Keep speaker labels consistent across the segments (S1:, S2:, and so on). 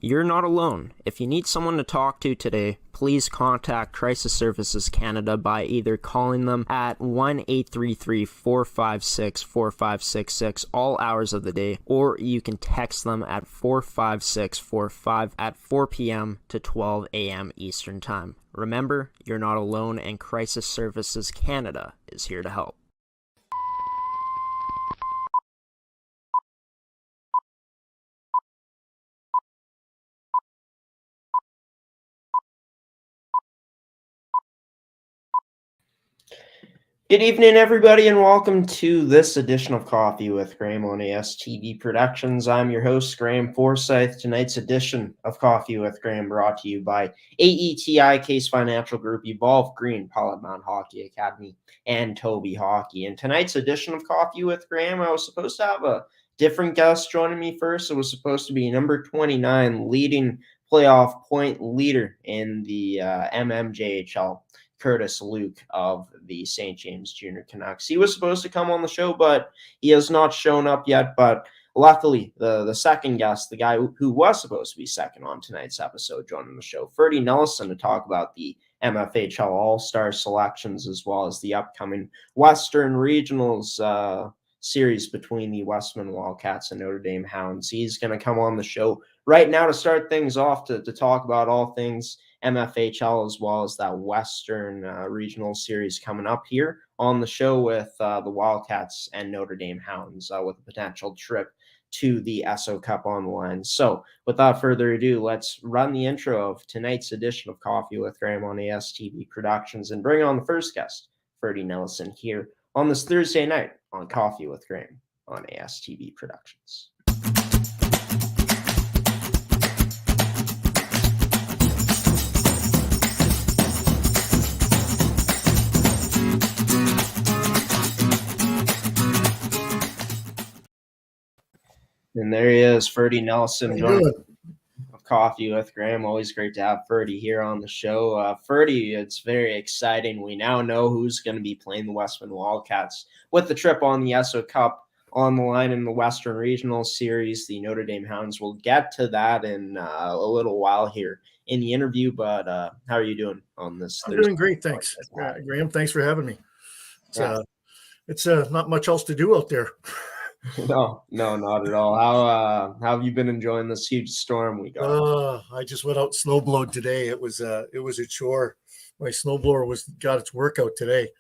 S1: You're not alone. If you need someone to talk to today, please contact Crisis Services Canada by either calling them at 1-833-456-4566 all hours of the day, or you can text them at 45645 at 4 p.m. to 12 a.m. Eastern Time. Remember, you're not alone, and Crisis Services Canada is here to help. Good evening, everybody, and welcome to this edition of Coffee with Graeme on AETi Productions. I'm your host, Graeme Forsyth. Tonight's edition of Coffee with Graeme brought to you by AETi, Caisse Financial Group, Evolve Green, Pilot-Mound Hockey-Academy, and TOVI Hockey. In tonight's edition of Coffee with Graeme, I was supposed to have a different guest joining me first. It was supposed to be number 29, leading playoff point leader in the MMJHL, Kurtis Luke of the St. James Jr Canucks. He was supposed to come on the show, but he has not shown up yet. But luckily, the second guest, the guy who was supposed to be second on tonight's episode, joining the show, Ferdi Nelissen, to talk about the MFHL All-Star selections as well as the upcoming Western Regionals series between the Westman Wildcats and Notre Dame Hounds. He's going to come on the show right now to start things off to talk about all things MFHL as well as that Western Regional series coming up here on the show with the Wildcats and Notre Dame Hounds with a potential trip to the Esso Cup on the line. So without further ado, let's run the intro of tonight's edition of Coffee with Graeme on AETi Productions and bring on the first guest, Ferdi Nelissen, here on this Thursday night on Coffee with Graeme on AETi Productions. And there he is, Ferdi Nelissen, joining of Coffee with Graeme. Always great to have Ferdi here on the show. Ferdi, it's very exciting. We now know who's going to be playing the Westman Wildcats with the trip on the Esso Cup on the line in the Western Regional Series. The Notre Dame Hounds will get to that in a little while here in the interview. But how are you doing on this?
S2: I'm doing great, thanks. Graeme, thanks for having me. It's not much else to do out there.
S1: No, not at all. How have you been enjoying this huge storm we got?
S2: I just went out snowblowed today. It was a chore. My snowblower got its workout today,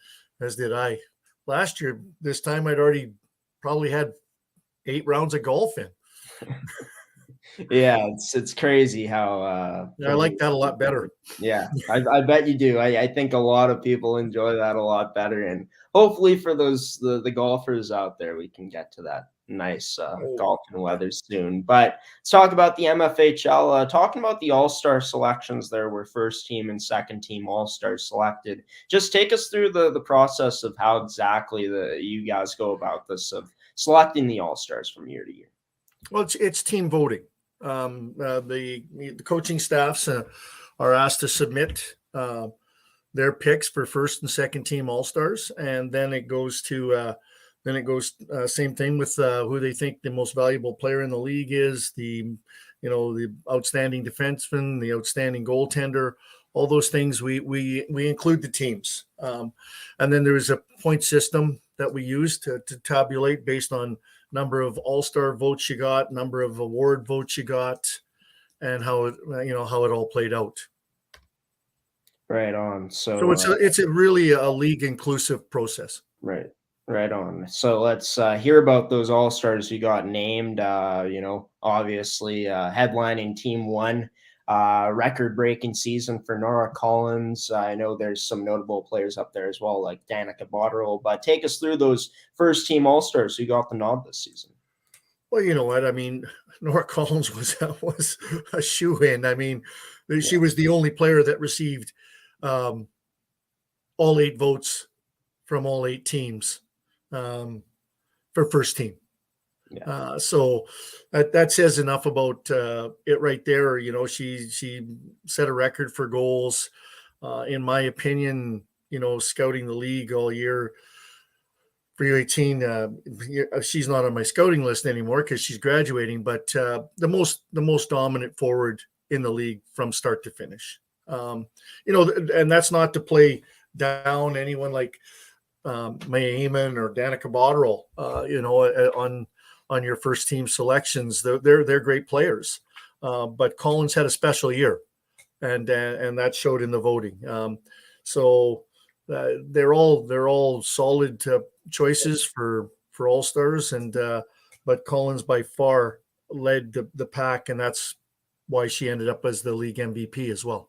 S2: as did I. Last year, this time I'd already probably had 8 rounds of golf in.
S1: Yeah, it's crazy how
S2: I like that a lot better.
S1: Yeah, I bet you do. I think a lot of people enjoy that a lot better, and hopefully for the golfers out there, we can get to that nice golfing weather soon. But let's talk about the MFHL. Talking about the All-Star selections, there were first team and second team All-Stars selected. Just take us through the process of how exactly you guys go about this, of selecting the All-Stars from year to year.
S2: Well, it's team voting. The coaching staffs are asked to submit their picks for first and second team All-Stars, and then it goes to same thing with who they think the most valuable player in the league is, the outstanding defenseman, the outstanding goaltender, all those things. We include the teams, and then there is a point system that we use to tabulate based on number of All-Star votes you got, number of award votes you got, and how it all played out.
S1: Right on. So
S2: it's really a league inclusive process.
S1: Right on. So let's hear about those All-Stars who got named. Obviously headlining Team 1. Record-breaking season for Nora Collins. I know there's some notable players up there as well, like Danica Botterill. But take us through those first-team All-Stars who got the nod this season.
S2: Well, you know what? I mean, Nora Collins was a shoo-in. I mean, she was the only player that received all 8 votes from all 8 teams for first team. Yeah. So that says enough about it right there. She set a record for goals. In my opinion, scouting the league all year, for U18, she's not on my scouting list anymore because she's graduating, but the most dominant forward in the league from start to finish. And that's not to play down anyone like Maya Eamon or Danica Botterill, on your first team selections. They're great players, but Collins had a special year, and that showed in the voting. So they're all solid choices for All Stars, but Collins by far led the pack, and that's why she ended up as the league MVP as well.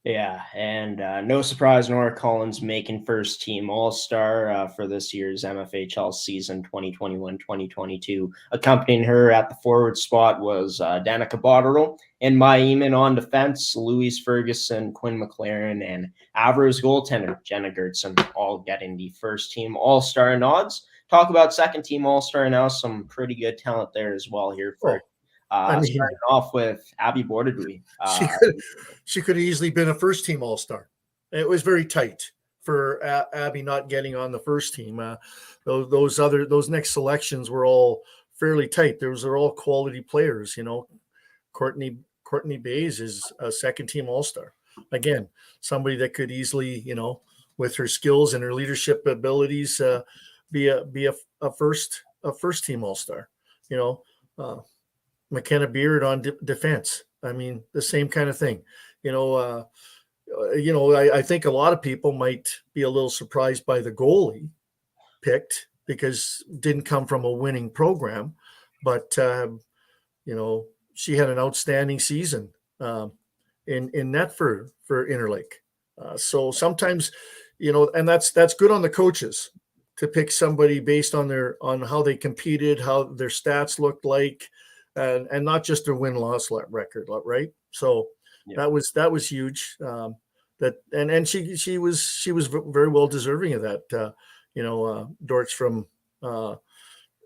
S1: Yeah, and no surprise, Nora Collins making first team All-Star for this year's MFHL season 2021-2022. Accompanying her at the forward spot was Danica Botterill and Maya Eamon on defense, Louise Ferguson, Quinn McLaren, and Avro's goaltender, Jenna Gertson, all getting the first team All-Star nods. Talk about second team All-Star now, some pretty good talent there as well here for starting off with Abby Bordadouille.
S2: She could have easily been a first team All-Star. It was very tight for Abby not getting on the first team. Those next selections were all fairly tight. Those are all quality players. Courtney Bays is a second team All-Star. Again, somebody that could easily, with her skills and her leadership abilities, be a first team All-Star. McKenna Beard on defense. I mean, the same kind of thing. I think a lot of people might be a little surprised by the goalie picked because didn't come from a winning program, but she had an outstanding season in net for Interlake. So sometimes, and that's good on the coaches to pick somebody based on how they competed, how their stats looked like. And not just their win-loss record, right? So that was huge. And she was very well deserving of that. Dortz from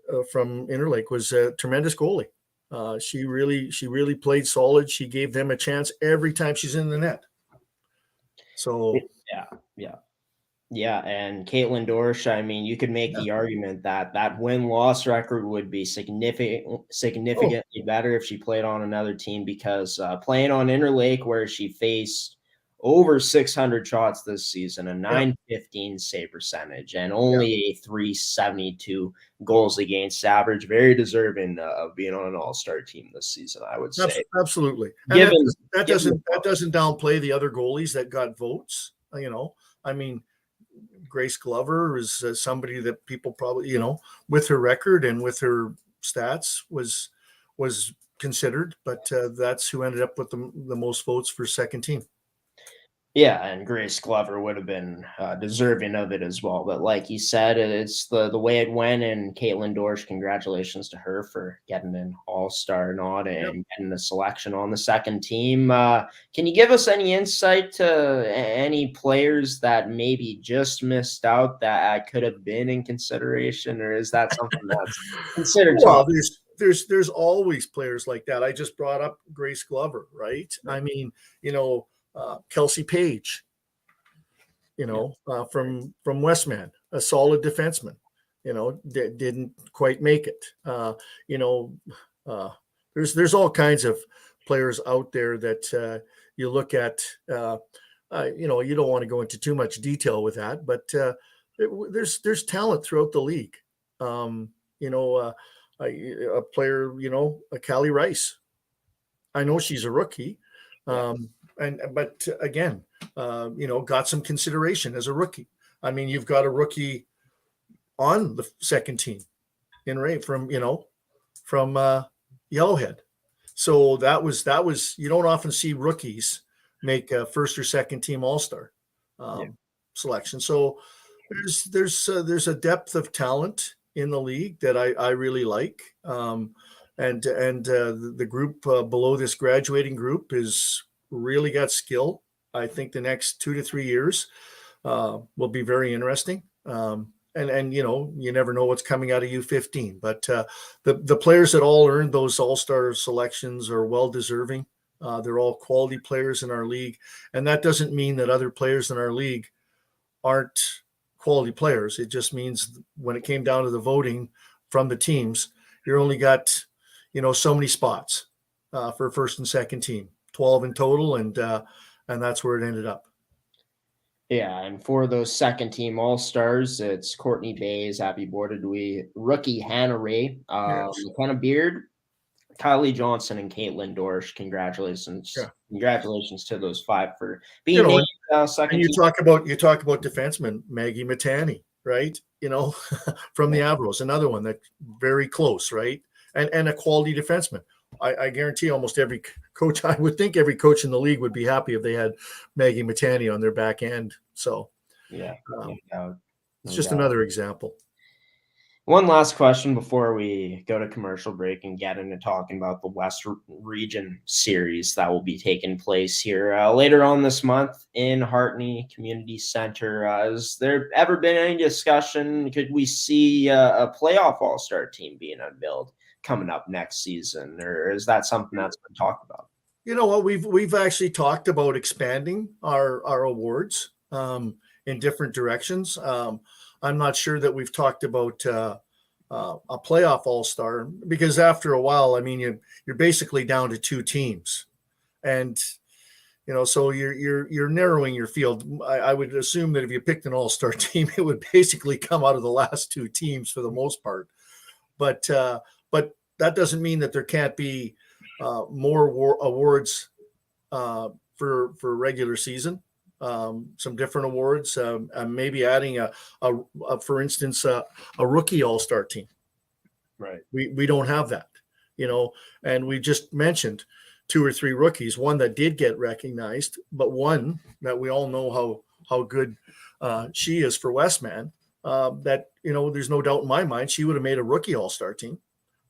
S2: Interlake was a tremendous goalie. She really played solid. She gave them a chance every time she's in the net. So
S1: yeah, and Caitlin Dorsch, I mean, you could make the argument that win-loss record would be significantly better if she played on another team, because playing on Interlake, where she faced over 600 shots this season, a .915 save percentage, and only a .372 goals against average, very deserving of being on an All-Star team this season, I would say.
S2: Absolutely. That doesn't downplay the other goalies that got votes. I mean, Grace Glover is somebody that people probably, with her record and with her stats was considered, but that's who ended up with the most votes for second team.
S1: Yeah, and Grace Glover would have been deserving of it as well. But like you said, it's the way it went, and Caitlin Dorsch, congratulations to her for getting an All-Star nod and getting the selection on the second team. Can you give us any insight to any players that maybe just missed out that could have been in consideration, or is that something that's considered?
S2: Well, there's always players like that. I just brought up Grace Glover, right? I mean, Kelsey Page, from Westman, a solid defenseman, didn't quite make it. There's all kinds of players out there that you look at. You don't want to go into too much detail with that, but there's talent throughout the league. A player, a Callie Rice. I know she's a rookie. But again, got some consideration as a rookie. I mean, you've got a rookie on the second team from Yellowhead. So that was you don't often see rookies make a first or second team All-Star selection. So there's a depth of talent in the league that I really like. And the group below this graduating group is really got skill. I think the next 2 to 3 years will be very interesting. And you never know what's coming out of U15. But the players that all earned those All-Star selections are well deserving. They're all quality players in our league, and that doesn't mean that other players in our league aren't quality players. It just means when it came down to the voting from the teams, you only got, so many spots for first and second team, 12 in total, and that's where it ended up.
S1: Yeah, and for those second team All-Stars, it's Courtney Bays, Abby Bordadouis, rookie Hannah Ray, McKenna Beard, Kylie Johnson, and Caitlin Dorsch. Congratulations.
S2: Yeah.
S1: Congratulations to those 5 for being named second
S2: and
S1: team.
S2: You talk about defenseman Maggie Matani, right? From the Avros, another one that's very close, right? And a quality defenseman. I guarantee almost every coach, I would think every coach in the league would be happy if they had Maggie Matani on their back end. So, it's just another example.
S1: One last question before we go to commercial break and get into talking about the West Region Series that will be taking place here later on this month in Hartney Community Center. Has there ever been any discussion? Could we see a playoff all-star team being unveiled coming up next season, or is that something that's been talked about?
S2: You know what, we've actually talked about expanding our awards in different directions. I'm not sure that we've talked about a playoff all-star, because after a while, I mean, you're basically down to 2 teams, and so you're narrowing your field. I would assume that if you picked an all-star team, it would basically come out of the last 2 teams for the most part. But that doesn't mean that there can't be more awards for regular season. Some different awards, maybe adding for instance, a rookie all-star team.
S1: Right.
S2: We don't have that, and we just mentioned 2 or 3 rookies, one that did get recognized, but one that we all know how good she is for Westman, that, there's no doubt in my mind, she would have made a rookie all-star team.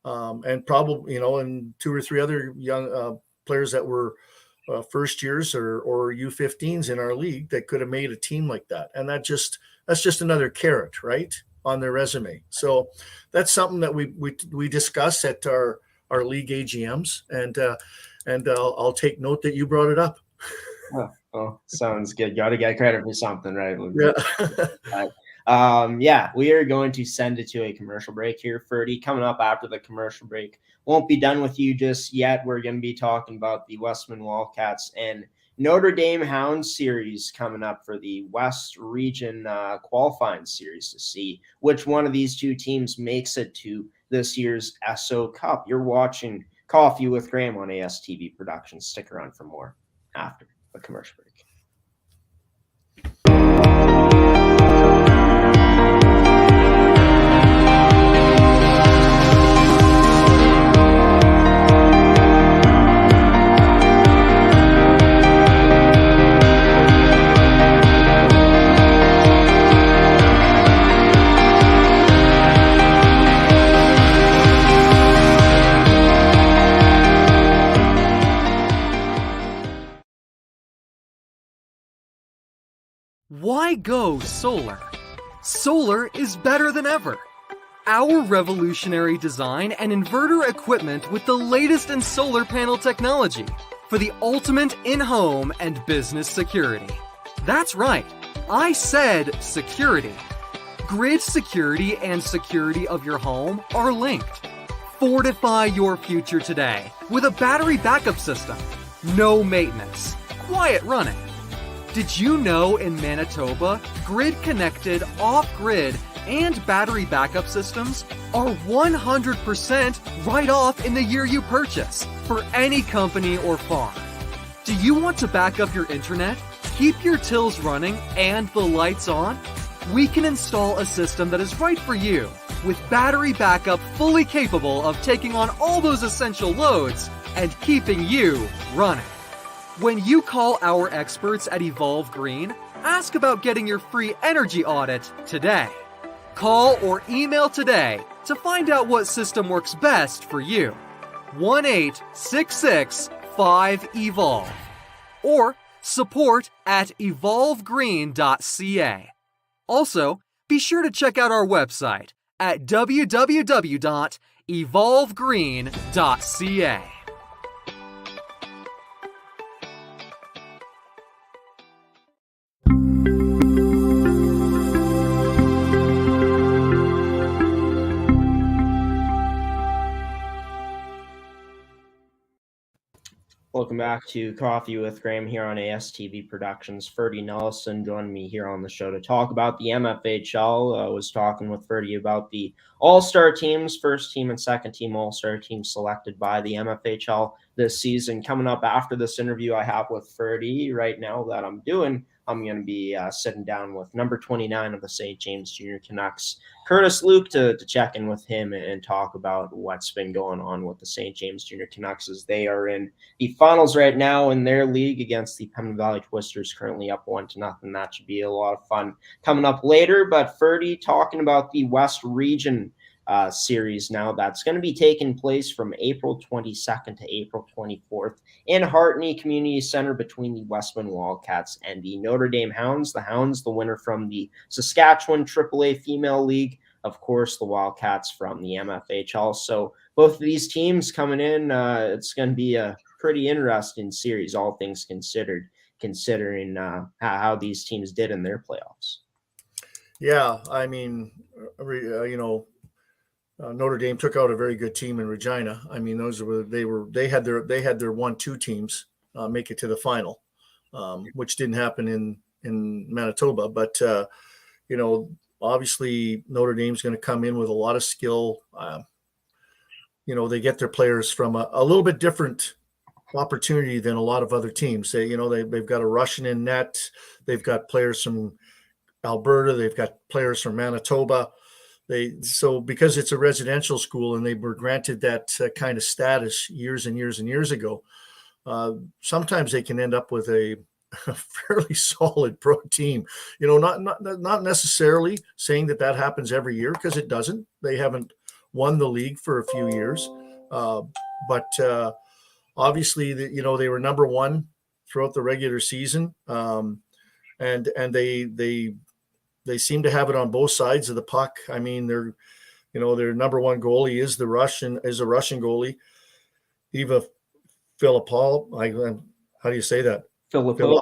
S2: And probably, and 2 or 3 other young players that were first years or U15s in our league that could have made a team like that. And that's just another carrot, right, on their resume. So that's something that we discuss at our league AGMs, and I'll take note that you brought it up.
S1: Oh, sounds good. Got to get credit for something, right?
S2: Yeah.
S1: We are going to send it to a commercial break here, Ferdi. Coming up after the commercial break, won't be done with you just yet. We're going to be talking about the Westman Wildcats and Notre Dame Hounds series coming up for the West Region qualifying series to see which one of these 2 teams makes it to this year's Esso Cup. You're watching Coffee with Graeme on ASTV Productions. Stick around for more after the commercial break.
S3: Why go solar? Solar is better than ever. Our revolutionary design and inverter equipment with the latest in solar panel technology for the ultimate in-home and business security. That's right, I said security. Grid security and security of your home are linked. Fortify your future today with a battery backup system. No maintenance, quiet running. Did you know in Manitoba, grid-connected, off-grid, and battery backup systems are 100% right off in the year you purchase for any company or farm? Do you want to back up your internet, keep your tills running, and the lights on? We can install a system that is right for you with battery backup fully capable of taking on all those essential loads and keeping you running. When you call our experts at Evolve Green, ask about getting your free energy audit today. Call or email today to find out what system works best for you. 1-866-5EVOLVE or support@evolvegreen.ca. Also, be sure to check out our website at www.evolvegreen.ca.
S1: Welcome back to Coffee with Graeme here on ASTV Productions. Ferdi Nelissen joined me here on the show to talk about the MFHL. I was talking with Ferdi about the All-Star teams, first team and second team All-Star teams selected by the MFHL this season. Coming up after this interview I have with Ferdi right now that I'm doing, I'm going to be sitting down with number 29 of the St. James Jr Canucks, Kurtis Luke, to check in with him and talk about what's been going on with the St. James Jr Canucks as they are in the finals right now in their league against the Pembina Valley Twisters, currently up 1-0. That should be a lot of fun coming up later. But Ferdi, talking about the West Region series now, that's going to be taking place from April 22nd to April 24th in Hartney Community Center between the Westman Wildcats and the Notre Dame Hounds. The Hounds, the winner from the Saskatchewan AAA Female League. Of course, the Wildcats from the MFHL. So both of these teams coming in, it's going to be a pretty interesting series, all things considered, considering how these teams did in their playoffs.
S2: Yeah, I mean, Notre Dame took out a very good team in Regina. I mean, they had their 1-2 teams make it to the final, which didn't happen in Manitoba. But obviously Notre Dame's going to come in with a lot of skill. They get their players from a little bit different opportunity than a lot of other teams. They've got a Russian in net. They've got players from Alberta. They've got players from Manitoba. So because it's a residential school and they were granted that kind of status years and years and years ago, sometimes they can end up with a fairly solid pro team. Not necessarily saying that happens every year, because it doesn't. They haven't won the league for a few years, but obviously, they were number one throughout the regular season, and they seem to have it on both sides of the puck. I mean, their number one goalie is a Russian goalie, Eva Filipov. How do you say that?
S1: Filipova.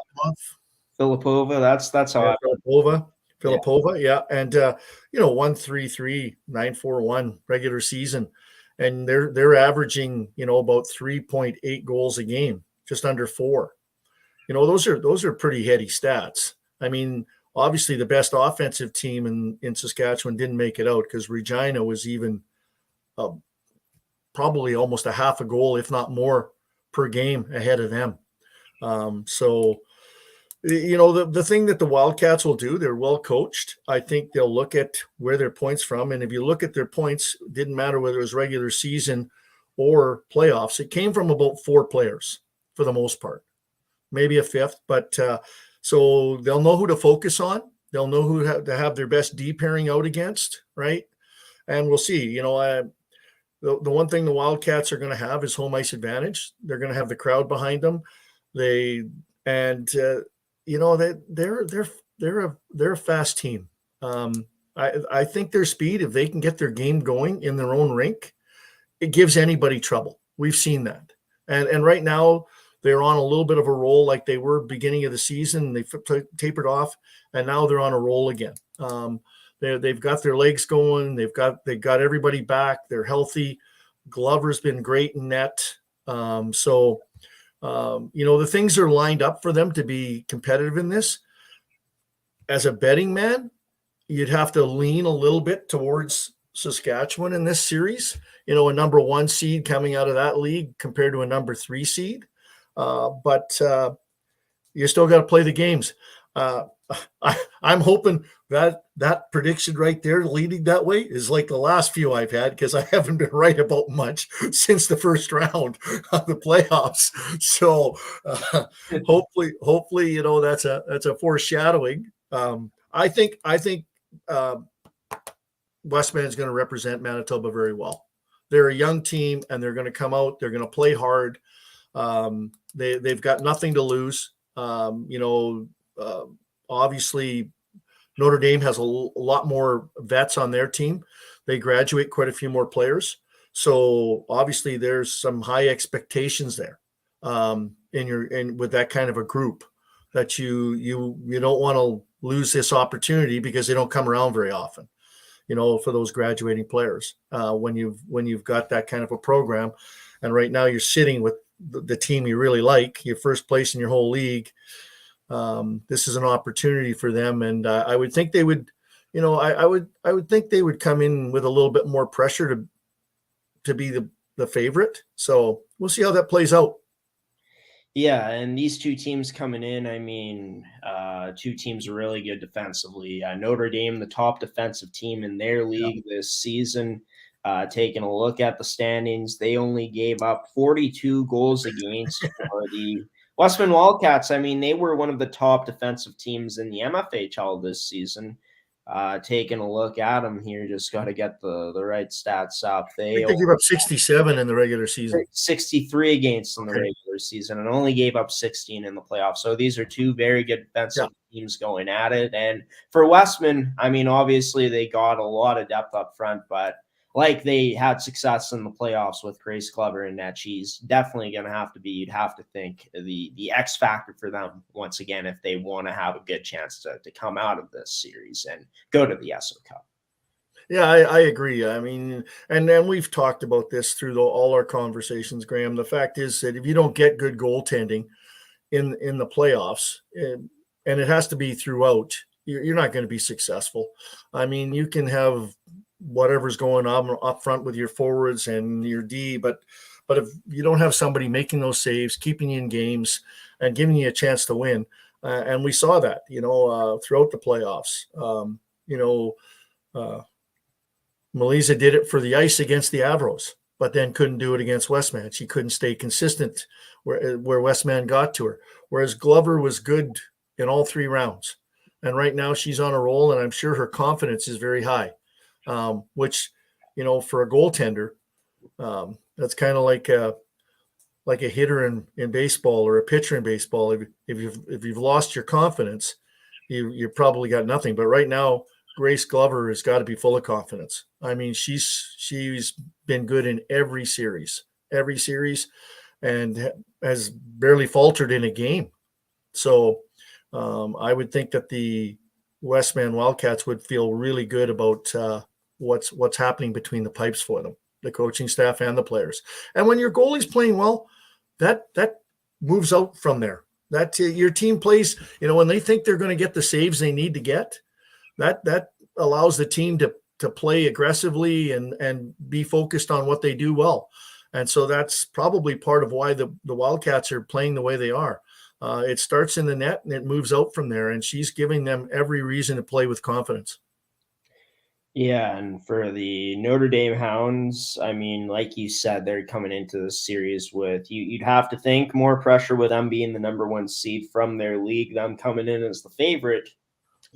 S1: That's how.
S2: Filipova, yeah. And 1.33, 9.41 regular season. And they're averaging, about 3.8 goals a game, just under 4. Those are pretty heady stats. I mean, obviously the best offensive team in Saskatchewan didn't make it out, because Regina was even probably almost a half a goal, if not more, per game ahead of them. The thing that the Wildcats will do, they're well coached. I think they'll look at where their points from. And if you look at their points, it didn't matter whether it was regular season or playoffs. It came from about 4 players for the most part, maybe a fifth. But so they'll know who to focus on. They'll know who to have their best D pairing out against, right? And we'll see. The one thing the Wildcats are going to have is home ice advantage. They're going to have the crowd behind them. They're a fast team. I think their speed, if they can get their game going in their own rink, it gives anybody trouble. We've seen that. And right now they're on a little bit of a roll, like they were beginning of the season. They tapered off, and now they're on a roll again. They've got their legs going. They've got everybody back. They're healthy. Glover's been great in net. The things are lined up for them to be competitive in this. As a betting man, you'd have to lean a little bit towards Saskatchewan in this series. A number 1 seed coming out of that league compared to a number 3 seed. But you still got to play the games. I'm hoping that prediction right there, leading that way, is like the last few I've had, because I haven't been right about much since the first round of the playoffs. So hopefully, that's a foreshadowing. I think Westman is going to represent Manitoba very well. They're a young team, and they're going to come out. They're going to play hard. They've got nothing to lose. Obviously, Notre Dame has a lot more vets on their team. They graduate quite a few more players. So obviously there's some high expectations there with that kind of a group, that you don't want to lose this opportunity, because they don't come around very often, for those graduating players when you've got that kind of a program. And right now you're sitting with the team you really like, your first place in your whole league. This is an opportunity for them, and I would think they would, I would think they would come in with a little bit more pressure to be the favorite. So we'll see how that plays out.
S1: Yeah, and these two teams coming in, I mean, two teams are really good defensively. Notre Dame, the top defensive team in their league this season. Taking a look at the standings, they only gave up 42 goals against for the Westman Wildcats. I mean, they were one of the top defensive teams in the MFHL this season. Taking a look at them here, just got to get the right stats up.
S2: They gave up 67 in the regular season.
S1: 63 against in the regular season, and only gave up 16 in the playoffs. So these are two very good defensive teams going at it. And for Westman, I mean, obviously they got a lot of depth up front, but like they had success in the playoffs with Grace Glover and net, she's definitely going to have to be, you'd have to think, the X factor for them once again if they want to have a good chance to come out of this series and go to the Esso Cup.
S2: Yeah, I agree. I mean, and then we've talked about this through all our conversations, Graeme. The fact is that if you don't get good goaltending in the playoffs, and it has to be throughout, you're not going to be successful. I mean, you can have whatever's going on up front with your forwards and your D, but if you don't have somebody making those saves, keeping you in games, and giving you a chance to win, and we saw that, throughout the playoffs. Melissa did it for the ice against the Avros, but then couldn't do it against Westman. She couldn't stay consistent where Westman got to her, whereas Glover was good in all three rounds. And right now she's on a roll, and I'm sure her confidence is very high, which, for a goaltender, that's kind of like a hitter in baseball or a pitcher in baseball. If you've lost your confidence, you probably got nothing. But right now, Grace Glover has got to be full of confidence. I mean, she's been good in every series, and has barely faltered in a game. So I would think that the Westman Wildcats would feel really good about what's happening between the pipes for them, the coaching staff and the players. And when your goalie's playing well, that moves out from there. That your team plays, when they think they're going to get the saves they need to get, that allows the team to play aggressively and be focused on what they do well. And so that's probably part of why the Wildcats are playing the way they are. It starts in the net and it moves out from there, and she's giving them every reason to play with confidence.
S1: Yeah, and for the Notre Dame Hounds, I mean, like you said, they're coming into this series with, you'd have to think, more pressure with them being the number one seed from their league, them coming in as the favorite,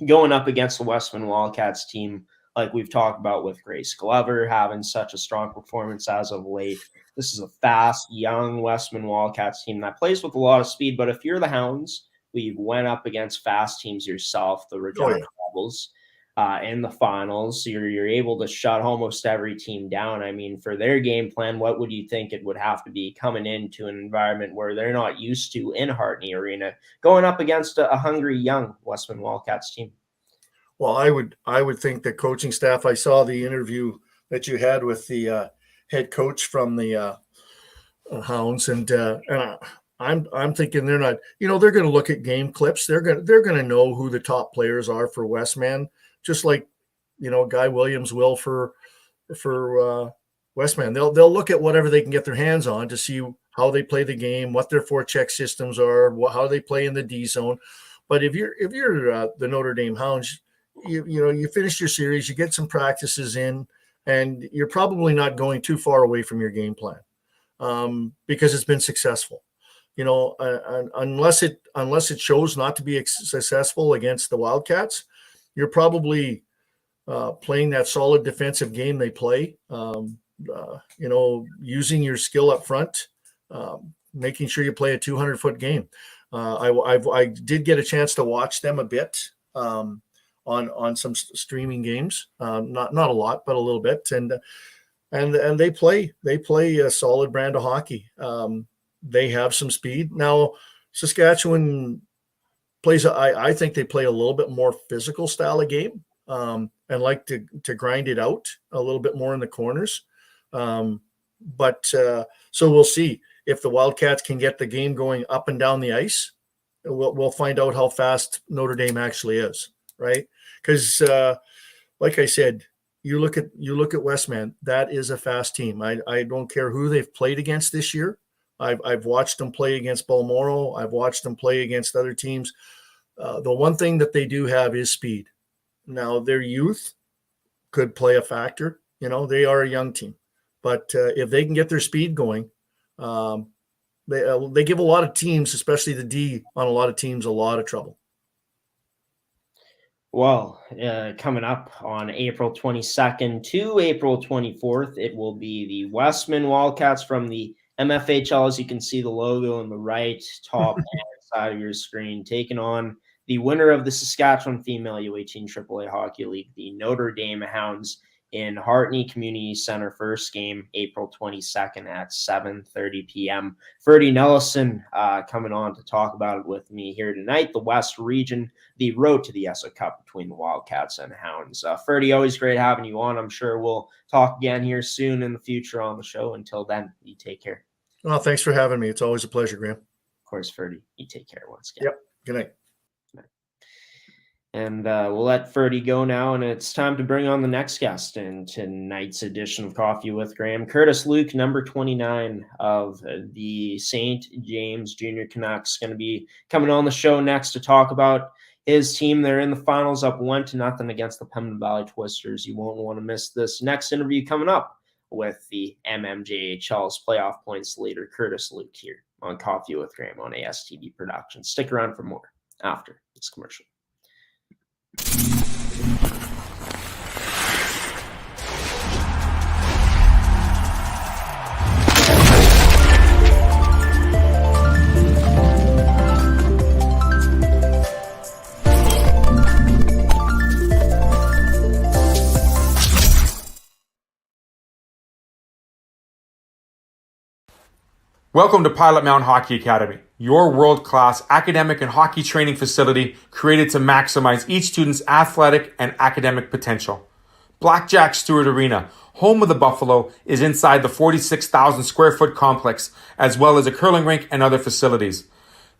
S1: going up against the Westman Wildcats team, like we've talked about with Grace Glover having such a strong performance as of late. This is a fast, young Westman Wildcats team that plays with a lot of speed. But if you're the Hounds, we went up against fast teams yourself, the Regina Rebels, in the finals. So you're able to shut almost every team down. I mean, for their game plan, what would you think it would have to be coming into an environment where they're not used to in Hartney Arena, going up against a hungry young Westman Wildcats team?
S2: Well, I would think the coaching staff, I saw the interview that you had with the head coach from the Hounds, and I'm thinking they're not, they're going to look at game clips. They're going to know who the top players are for Westman, just like, Guy Williams will for Westman. They'll look at whatever they can get their hands on to see how they play the game, what their forecheck systems are, how they play in the D zone. But if you're the Notre Dame Hounds, you finish your series, you get some practices in, and you're probably not going too far away from your game plan, because it's been successful. Unless it shows not to be successful against the Wildcats, you're probably playing that solid defensive game they play. Using your skill up front, making sure you play a 200-foot game. I did get a chance to watch them a bit on some streaming games, not a lot, but a little bit, and they play a solid brand of hockey. They have some speed. Now Saskatchewan plays, I think they play a little bit more physical style of game, and like to grind it out a little bit more in the corners. So we'll see. if the Wildcats can get the game going up and down the ice, we'll find out how fast Notre Dame actually is, right? Because like I said, you look at Westman. That is a fast team. I don't care who they've played against this year. I've watched them play against Balmoral. I've watched them play against other teams. The one thing that they do have is speed. Now, their youth could play a factor. They are a young team. But if they can get their speed going, they give a lot of teams, especially the D on a lot of teams, a lot of trouble.
S1: Well, coming up on April 22nd to April 24th, it will be the Westman Wildcats from the MFHL. As you can see, the logo on the right top side of your screen, taking on the winner of the Saskatchewan Female U18 AAA Hockey League, the Notre Dame Hounds, in Hartney Community Center. First game, April 22nd at 7:30 p.m. Ferdi Nelissen coming on to talk about it with me here tonight. The West Region, the road to the Esso Cup between the Wildcats and Hounds. Ferdi, always great having you on. I'm sure we'll talk again here soon in the future on the show. Until then, you take care.
S2: Well, thanks for having me. It's always a pleasure, Graeme.
S1: Of course, Ferdi, you take care once again.
S2: Yep. Good night.
S1: And we'll let Ferdi go now, and it's time to bring on the next guest in tonight's edition of Coffee with Graeme. Kurtis Luke, number 29 of the St. James Jr Canucks, going to be coming on the show next to talk about his team. They're in the finals, up 1-0 against the Pembina Valley Twisters. You won't want to miss this next interview coming up with the MMJHL's playoff points leader, Kurtis Luke, here on Coffee with Graeme on AETi Productions. Stick around for more after this commercial.
S4: Welcome to Pilot-Mound Hockey-Academy, your world-class academic and hockey training facility created to maximize each student's athletic and academic potential. Blackjack Stewart Arena, home of the Buffalo, is inside the 46,000 square foot complex, as well as a curling rink and other facilities.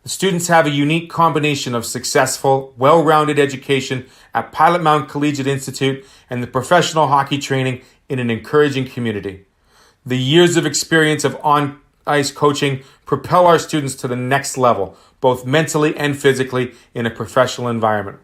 S4: The students have a unique combination of successful, well-rounded education at Pilot-Mound Collegiate Institute and the professional hockey training in an encouraging community. The years of experience of on-ice coaching propel our students to the next level, both mentally and physically, in a professional environment.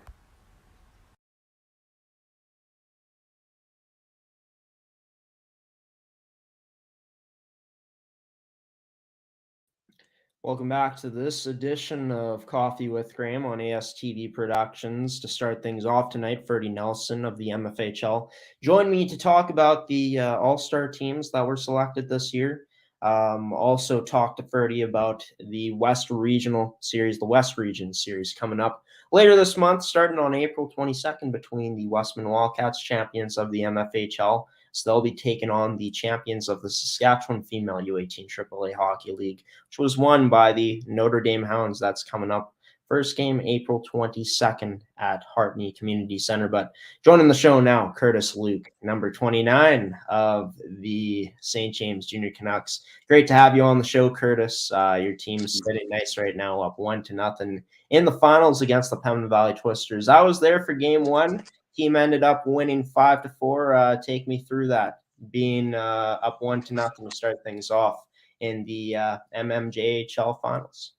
S1: Welcome back to this edition of Coffee with Graeme on AETi Productions. To start things off tonight, Ferdi Nelissen of the MFHL joined me to talk about the all-star teams that were selected this year. Also talked to Ferdi about the West Regional Series, the West Region Series coming up later this month, starting on April 22nd between the Westman Wildcats, champions of the MFHL. So they'll be taking on the champions of the Saskatchewan Female U18 AAA Hockey League, which was won by the Notre Dame Hounds. That's coming up. First game, April 22nd at Hartney Community Center. But joining the show now, Kurtis Luke, number 29 of the St. James Jr Canucks. Great to have you on the show, Kurtis. Your team's sitting nice right now, up 1-0 in the finals against the Pembina Valley Twisters. I was there for game one. Team ended up winning 5-4. Take me through that, being up 1-0 to start things off in the MMJHL Finals.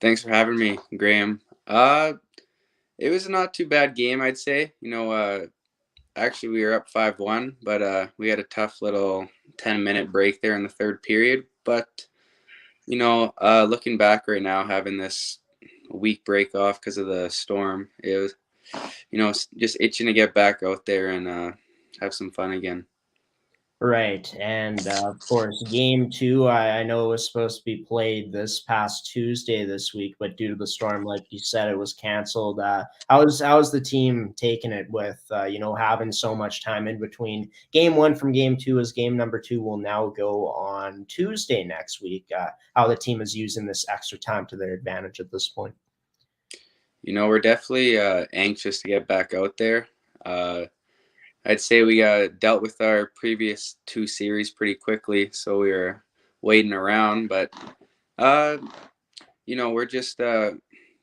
S5: Thanks for having me, Graeme. It was a not too bad game, I'd say. Actually we were up 5-1, but we had a tough little 10-minute break there in the third period. But, looking back right now, having this week break off because of the storm, it was, just itching to get back out there and have some fun again.
S1: Right. And of course, game two, I know it was supposed to be played this past Tuesday this week, but due to the storm, like you said, it was canceled. How's the team taking it with, having so much time in between game one from game two, as game number two will now go on Tuesday next week? How the team is using this extra time to their advantage at this point?
S5: We're definitely anxious to get back out there. I'd say we dealt with our previous two series pretty quickly, so we were waiting around. But we're just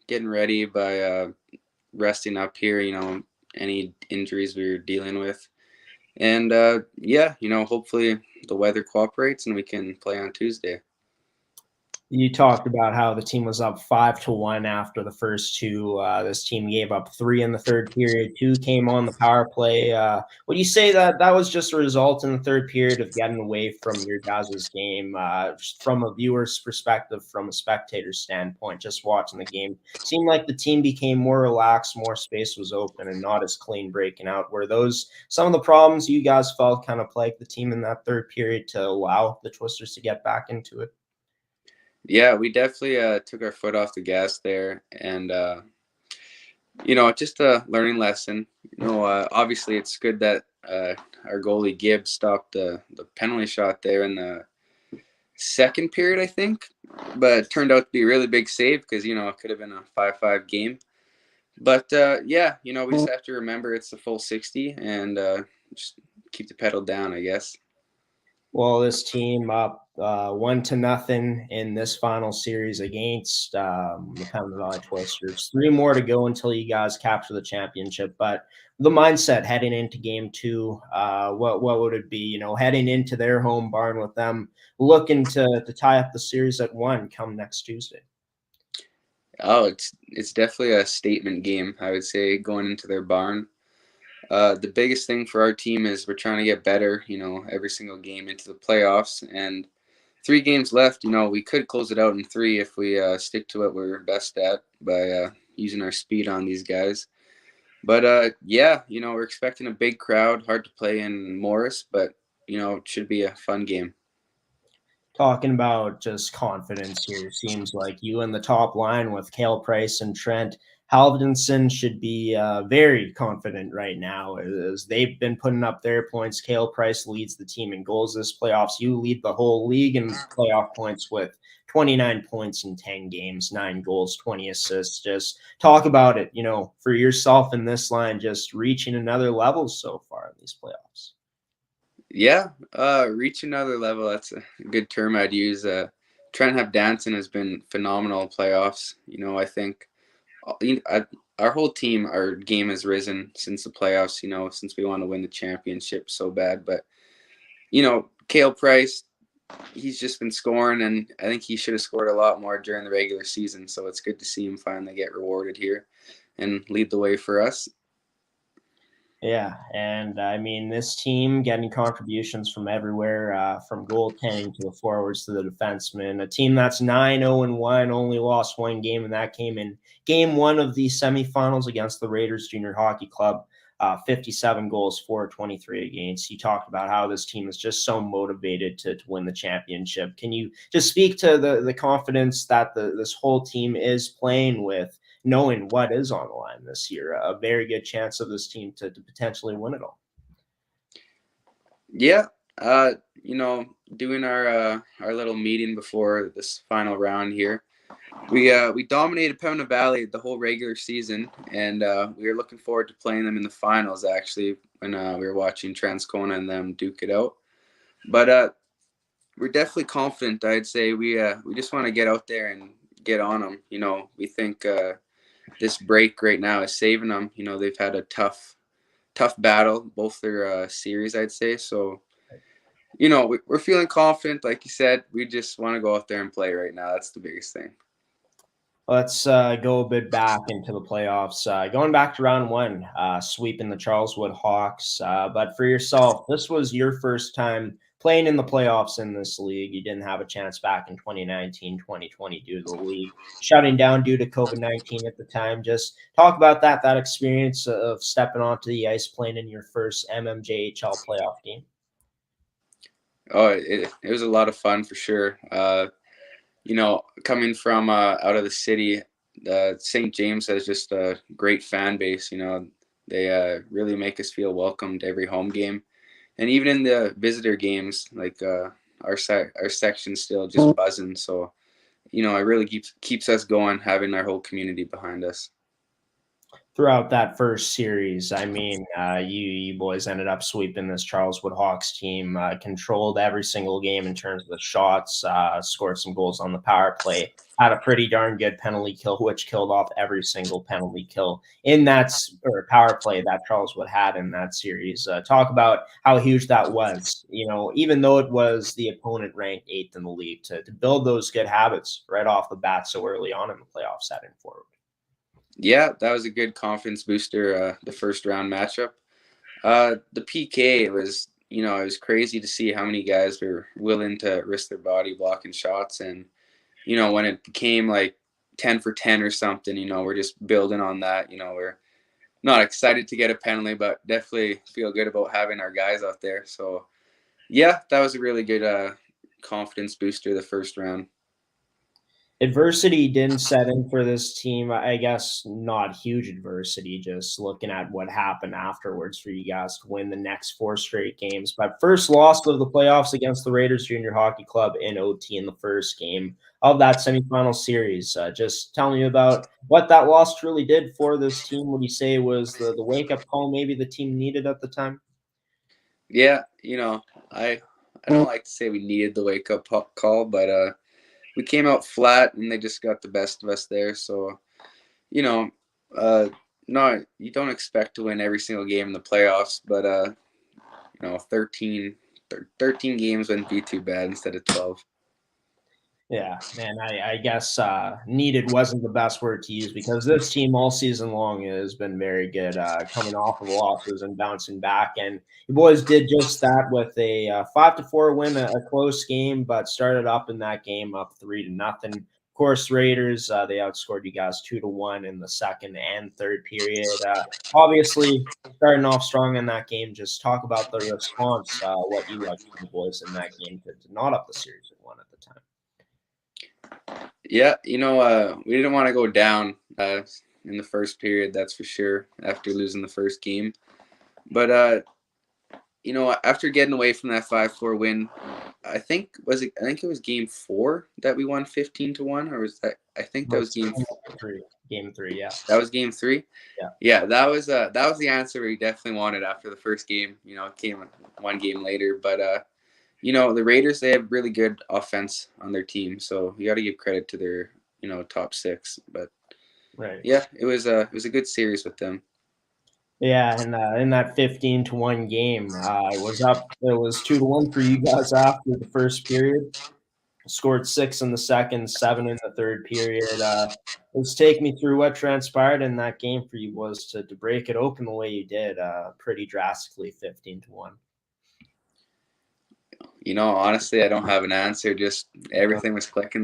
S5: getting ready by resting up here. Any injuries we were dealing with, and hopefully the weather cooperates and we can play on Tuesday.
S1: You talked about how the team was up 5-1 after the first two. This team gave up 3 in the third period. 2 came on the power play. Would you say that was just a result in the third period of getting away from your guys' game? Just from a viewer's perspective, from a spectator's standpoint, just watching the game, seemed like the team became more relaxed, more space was open, and not as clean breaking out. Were those some of the problems you guys felt kind of plagued the team in that third period to allow the Twisters to get back into it?
S5: Yeah, we definitely took our foot off the gas there, and just a learning lesson. Obviously it's good that our goalie Gibbs stopped the penalty shot there in the second period, I think, but it turned out to be a really big save because it could have been a 5-5 game. But we just have to remember it's the full 60 and just keep the pedal down, I guess.
S1: Well, this team up 1-0 in this final series against the Pembina Valley Twisters. 3 more to go until you guys capture the championship. But the mindset heading into game 2, what would it be? Heading into their home barn with them looking to tie up the series at 1 come next Tuesday.
S5: Oh, it's definitely a statement game, I would say, going into their barn. The biggest thing for our team is we're trying to get better, every single game into the playoffs, and 3 games left. We could close it out in 3 if we stick to what we're best at by using our speed on these guys. But we're expecting a big crowd, hard to play in Morris, but it should be a fun game.
S1: Talking about just confidence here, seems like you in the top line with Cale Price and Trent Halverson should be very confident right now as they've been putting up their points. Cale Price leads the team in goals this playoffs. You lead the whole league in playoff points with 29 points in 10 games, 9 goals, 20 assists. Just talk about it, for yourself in this line, just reaching another level so far in these playoffs.
S5: Yeah, reach another level. That's a good term I'd use. Trent Halverson has been phenomenal in playoffs. I think our whole team, our game has risen since the playoffs, since we want to win the championship so bad. But, Cale Price, he's just been scoring, and I think he should have scored a lot more during the regular season. So it's good to see him finally get rewarded here and lead the way for us.
S1: Yeah, and this team getting contributions from everywhere, from goaltending to the forwards to the defensemen. A team that's 9-0-1, only lost 1 game, and that came in game 1 of the semifinals against the Raiders Junior Hockey Club. 57 goals, 423 against. You talked about how this team is just so motivated to win the championship. Can you just speak to the confidence that this whole team is playing with, knowing what is on the line this year? A very good chance of this team to potentially win it all.
S5: Yeah, doing our little meeting before this final round here, we dominated Pembina Valley the whole regular season, and we were looking forward to playing them in the finals, actually, when we were watching Transcona and them duke it out. But we're definitely confident, I'd say. We just want to get out there and get on them. We think this break right now is saving them. They've had a tough battle, both their series, I'd say. So, we're feeling confident. Like you said, we just want to go out there and play right now. That's the biggest thing.
S1: Let's go a bit back into the playoffs. Going back to round 1, sweeping the Charleswood Hawks. But for yourself, this was your first time playing in the playoffs in this league. You didn't have a chance back in 2019, 2020 due to the league shutting down due to COVID-19 at the time. Just talk about that experience of stepping onto the ice, playing in your first MMJHL playoff game.
S5: Oh, it was a lot of fun for sure. Coming from out of the city, St. James has just a great fan base. They really make us feel welcomed every home game. And even in the visitor games, like our section's still just buzzing. So, it really keeps us going, having our whole community behind us.
S1: throughout that first series. I mean, you boys ended up sweeping this Charleswood Hawks team, controlled every single game in terms of the shots, scored some goals on the power play, had a pretty darn good penalty kill, which killed off every single penalty kill in that or power play that Charleswood had in that series. Talk about how huge that was. Even though it was the opponent ranked 8th in the league, to build those good habits right off the bat so early on in the playoffs heading forward.
S5: Yeah, that was a good confidence booster, the first round matchup. The PK, it was crazy to see how many guys were willing to risk their body blocking shots. And, when it became like 10 for 10 or something, we're just building on that. We're not excited to get a penalty, but definitely feel good about having our guys out there. So, yeah, that was a really good confidence booster the first round.
S1: Adversity didn't set in for this team. I guess not huge adversity, just looking at what happened afterwards for you guys to win the next 4 straight games. But first loss of the playoffs against the Raiders Junior Hockey Club in OT in the first game of that semifinal series. Just tell me about what that loss truly did for this team. What do you say was the wake-up call maybe the team needed at the time?
S5: Yeah, I don't like to say we needed the wake-up call, but we came out flat and they just got the best of us there. So, no, you don't expect to win every single game in the playoffs, but 13 games wouldn't be too bad instead of 12.
S1: Yeah, man, I guess needed wasn't the best word to use because this team all season long has been very good, coming off of losses and bouncing back. And you boys did just that with a 5-4 win, a close game, but started up in that game up 3-0. Of course, Raiders, they outscored you guys 2-1 in the second and third period. Obviously, starting off strong in that game. Just talk about the response, what you liked from the boys in that game to not up the series at 1 at the time.
S5: Yeah, we didn't want to go down in the first period, that's for sure, after losing the first game. But after getting away from that 5-4 win, I think it was game 4 that we won 15-1, or was that? I think that was game
S1: 3. Game 3, yeah.
S5: That was game 3.
S1: Yeah.
S5: Yeah, that was the answer we definitely wanted after the first game. It came 1 game later, but the Raiders, they have really good offense on their team, so you got to give credit to their top 6. But
S1: right,
S5: yeah, it was a good series with them.
S1: Yeah, and in that 15-1 game, it was up. It was 2-1 for you guys after the first period. Scored 6 in the second, 7 in the third period. Let's take me through what transpired in that game for you was to break it open the way you did, pretty drastically, 15-1.
S5: Honestly, I don't have an answer. Just everything was clicking.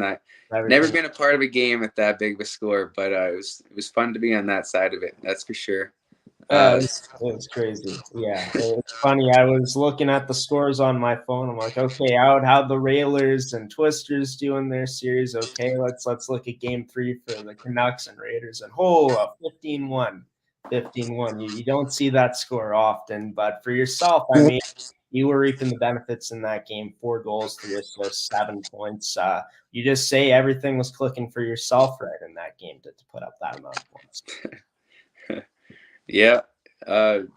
S5: Never been a part of a game at that big of a score, but it was fun to be on that side of it. That's for sure.
S1: It was crazy. Yeah, it's funny. I was looking at the scores on my phone. I'm like, okay, how'd the Railers and Twisters do in their series? Okay, let's look at game 3 for the Canucks and Raiders, and 15-1. 15-1. You don't see that score often, but for yourself, I mean, you were reaping the benefits in that game. 4 goals, 3 assists, 7 points. You just say everything was clicking for yourself right in that game to put up that amount of points.
S5: Yeah. I'm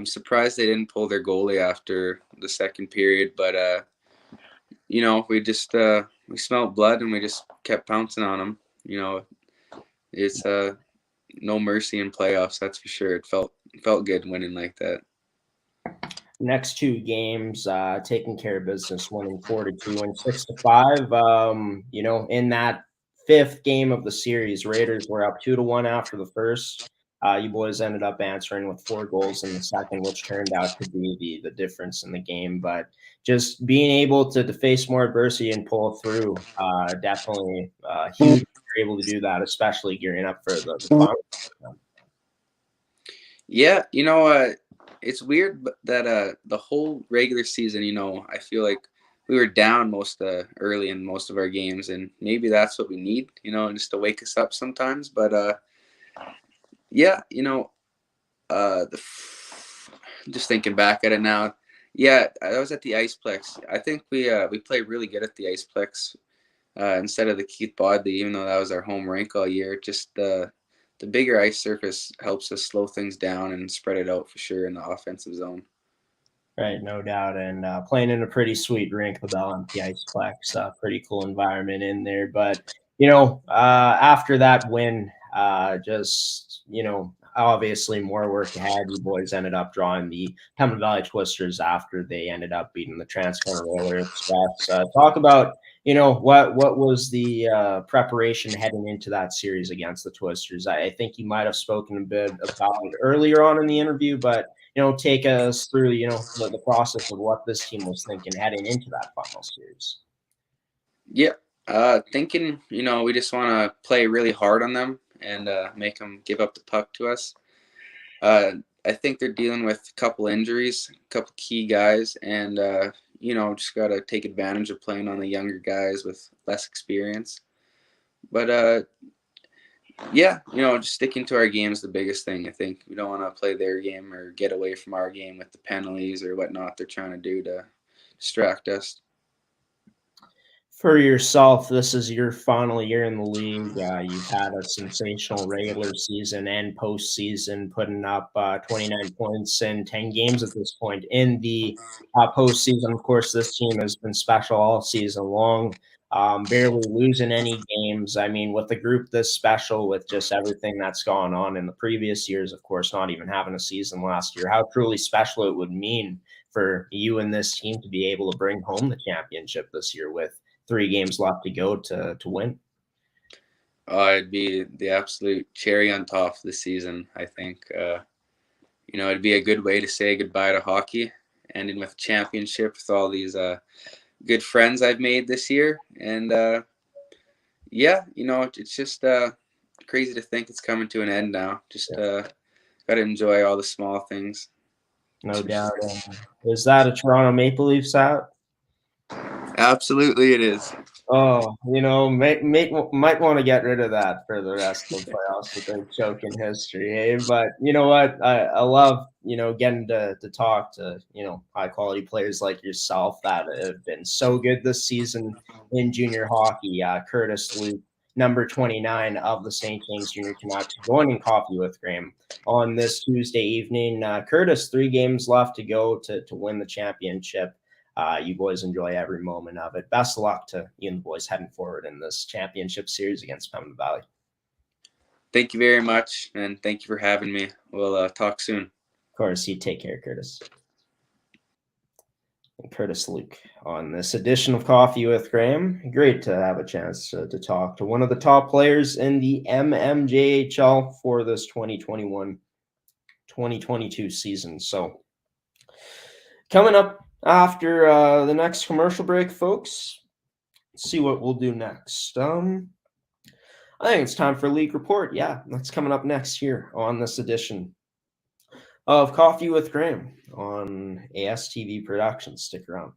S5: surprised they didn't pull their goalie after the second period, but we just we smelled blood and we just kept pouncing on them. It's no mercy in playoffs, that's for sure. It felt good winning like that.
S1: Next 2 games, taking care of business, winning 4-2 and 6-5. In that 5th game of the series, Raiders were up 2-1 after the first. You boys ended up answering with 4 goals in the second, which turned out to be the difference in the game. But just being able to face more adversity and pull through, definitely huge. You're able to do that, especially gearing up for the final.
S5: Yeah, it's weird that the whole regular season, I feel like we were down early in most of our games, and maybe that's what we need, just to wake us up sometimes. But yeah, just thinking back at it now, yeah, I was at the Iceplex. I think we played really good at the Iceplex instead of the Keith Bodley, even though that was our home rink all year. Just the the bigger ice surface helps us slow things down and spread it out for sure in the offensive zone.
S1: Right, no doubt. And playing in a pretty sweet rink, the Bell Empty Iceplex, pretty cool environment in there. But, after that win, obviously more work ahead. You boys ended up drawing the Pembina Valley Twisters after they ended up beating the Transcona Roller Express. Talk about, what was the preparation heading into that series against the Twisters? I think you might have spoken a bit about it earlier on in the interview, but take us through, the process of what this team was thinking heading into that final series.
S5: Yeah, thinking, we just want to play really hard on them and make them give up the puck to us. I think they're dealing with a couple injuries, a couple key guys, and, just got to take advantage of playing on the younger guys with less experience. But, just sticking to our game is the biggest thing. I think we don't want to play their game or get away from our game with the penalties or whatnot they're trying to do to distract us.
S1: For yourself, this is your final year in the league. You've had a sensational regular season and postseason, putting up 29 points in 10 games at this point. In the postseason, of course, this team has been special all season long, barely losing any games. I mean, with a group this special, with just everything that's gone on in the previous years, of course, not even having a season last year, how truly special it would mean for you and this team to be able to bring home the championship this year with 3 games left to go to win.
S5: It'd be the absolute cherry on top of the season, I think. It'd be a good way to say goodbye to hockey, ending with a championship with all these good friends I've made this year. And, it's just crazy to think it's coming to an end now. Just got to enjoy all the small things.
S1: No doubt. Is that a Toronto Maple Leafs out?
S5: Absolutely, it is.
S1: Oh, might want to get rid of that for the rest of the playoffs with their choking history, hey? But you know what? I love, getting to talk to, high quality players like yourself that have been so good this season in junior hockey. Kurtis Luke, number 29 of the St. James Jr Canucks, joining Coffee with Graeme on this Tuesday evening. Kurtis, 3 games left to go to win the championship. You boys enjoy every moment of it. Best of luck to you and the boys heading forward in this championship series against Pembina Valley.
S5: Thank you very much, and thank you for having me. We'll talk soon.
S1: Of course, you take care, Kurtis. And Kurtis Luke on this edition of Coffee with Graeme. Great to have a chance to talk to one of the top players in the MMJHL for this 2021-2022 season. So coming up after the next commercial break, folks, let's see what we'll do next. I think it's time for League Report. Yeah, that's coming up next here on this edition of Coffee with Graeme on ASTV Productions. Stick around.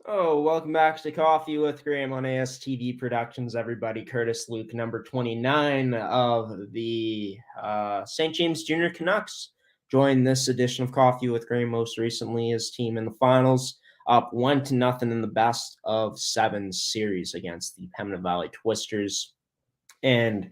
S1: Oh, welcome back to Coffee with Graeme on ASTV Productions, everybody. Kurtis Luke, number 29 of the St. James Jr Canucks, joined this edition of Coffee with Graeme. Most recently, his team in the finals, up 1-0 in the best of 7 series against the Pembina Valley Twisters. And